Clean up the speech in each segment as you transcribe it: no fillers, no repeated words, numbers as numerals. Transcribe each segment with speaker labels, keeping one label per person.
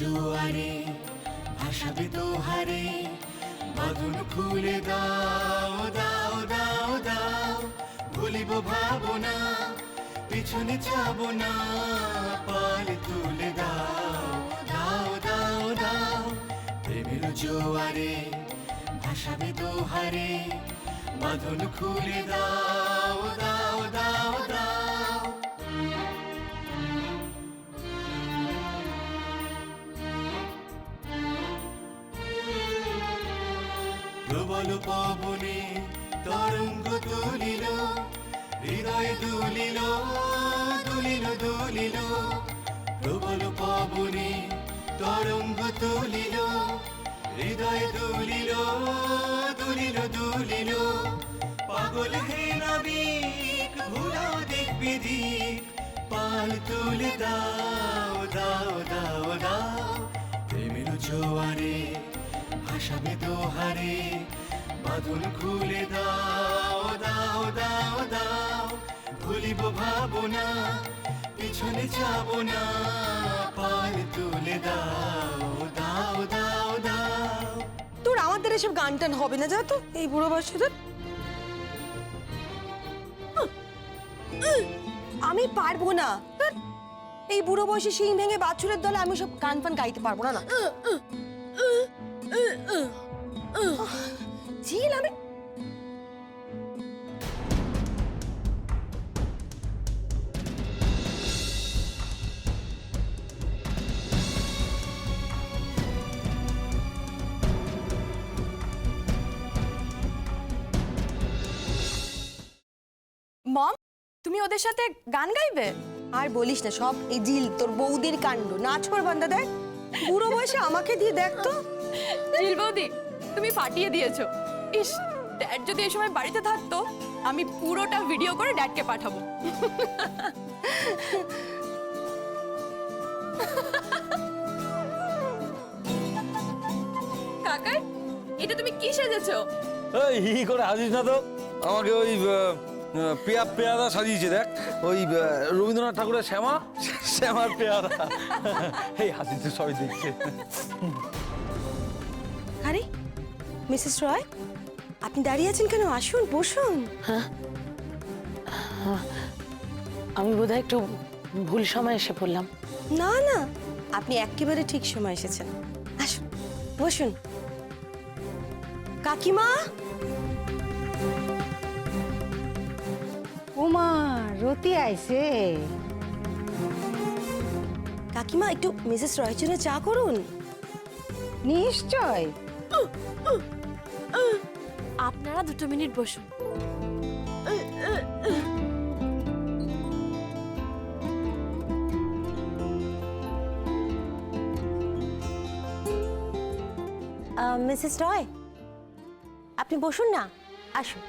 Speaker 1: জোয়ারে ভাসাবে দোহারে, বাঁধন খুলে দাও দাও দাও দাও, ভুলিব ভাবনা পিছনে যাব না, পাল তুলে দাও দাও দাও দাও। প্রেমের জোয়ারে ভাসাবে দোহারে, বাঁধন খুলে দাও দাও দাও দাও। প্রবল পবনে তরঙ্গ তুলিল, হৃদয় দুলিল দুলিল দুলিল। প্রবল পবনে তরঙ্গ তুলিল, হৃদয় দুলিল দুলিল দুলিল। পাগল হে নাবিক ভুলাও দিক বিদিক, পাল তুলে দাও দাও দাও দাও। প্রেমের জোয়ারে ভাসাবে দোহারে, বাঁধন খুলে দাও দাও দাও দাও। ভুলিব ভাবনা পিছনে যাব না, পাল তুলে দাও দাও দাও দাও।
Speaker 2: তোর আমাদের এসব গান টান হবে না, যা তো এই বুড়ো বয়সে তোর। আমি পারবো না, এই বুড়ো বয়সে শিং ভেঙে বাছুরের দলে আমি সব গান ফান গাইতে পারবো না। ঝিল আমি
Speaker 3: মম, তুমি ওদের সাথে গান গাইবে?
Speaker 2: আর বলিস না, সব এই জিল তোর বৌদির কাণ্ড। নাচর বান্দা দেখ, বুড়ো বয়সে আমাকে দিয়ে দেখ তো।
Speaker 3: জিল বৌদি, তুমি ফাটিয়ে দিয়েছো। ইস, ড্যাড যদি এই সময় বাড়িতে থাকতো, আমি পুরোটা ভিডিও করে ড্যাডকে পাঠাবো। কাকা, এটা তুমি কি সেজেছো?
Speaker 4: এই হি করে হাসিস না তো, আমাকে ওই পেয়াদা সাজিয়েছে দেখ, ওই রবীন্দ্রনাথ ঠাকুরের শ্যামার পেয়াদা। এই হাসিস তো সবাই দেখছে।
Speaker 2: আরে মিসেস রয়, আপনি দাঁড়িয়ে আছেন কেন? আসুন, বসুন।
Speaker 5: আমি বোধহয় একটু ভুল সময় এসে পড়লাম।
Speaker 2: না না, আপনি একেবারে ঠিক সময় এসেছেন। আসুন, বসুন। কাকিমা,
Speaker 6: ওমা রতি আইছে।
Speaker 2: কাকিমা একটু মিসেস রয়ের জন্য চা করুন।
Speaker 6: নিশ্চয়।
Speaker 3: আপনারা 2 মিনিট বসুন।
Speaker 2: মিসেস রয়, আপনি বসুন না, আসুন।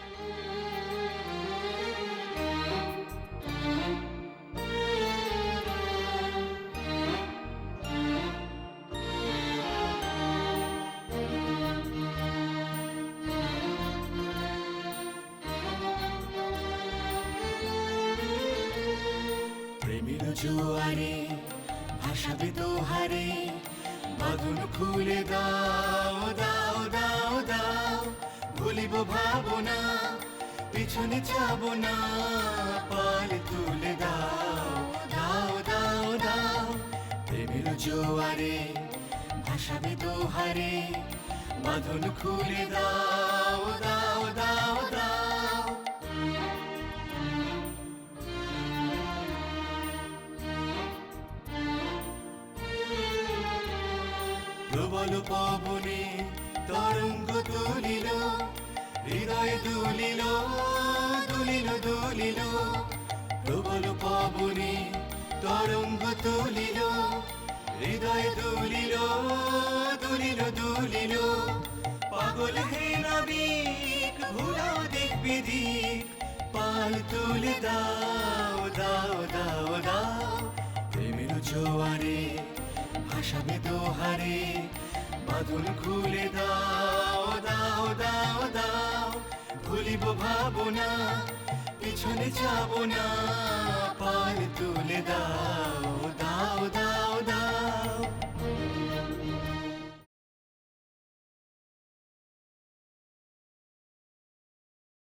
Speaker 1: প্রেমের জোয়ারে ভাসাবে দোহারে, বাঁধন খুলে দাও দাও দাও দাও। ভুলিব ভাবনা পিছনে যাব না, পাল তুলে দাও দাও দাও দাও। প্রেমের জোয়ারে ভাসাবে দোহারে, বাঁধন খুলে দাও দাও দাও দাও। প্রবল পবনে তরঙ্গ তুলিল, হৃদয় দুলিল দুলিল দুলিল। প্রবল পবনে তরঙ্গ তুলিল, হৃদয় দুলিল দুলিল দুলিল। পাগল হে নাবিক ভুলাও দিক বিদিক, পাল তুলে দাও দাও দাও দাও। প্রেমের জোয়ারে ভাসাবে দোহারে, বাঁধন খুলে দাও দাও দাও দাও। ভুলিব ভাবনা পিছনে যাব না, পাল তুলে দাও।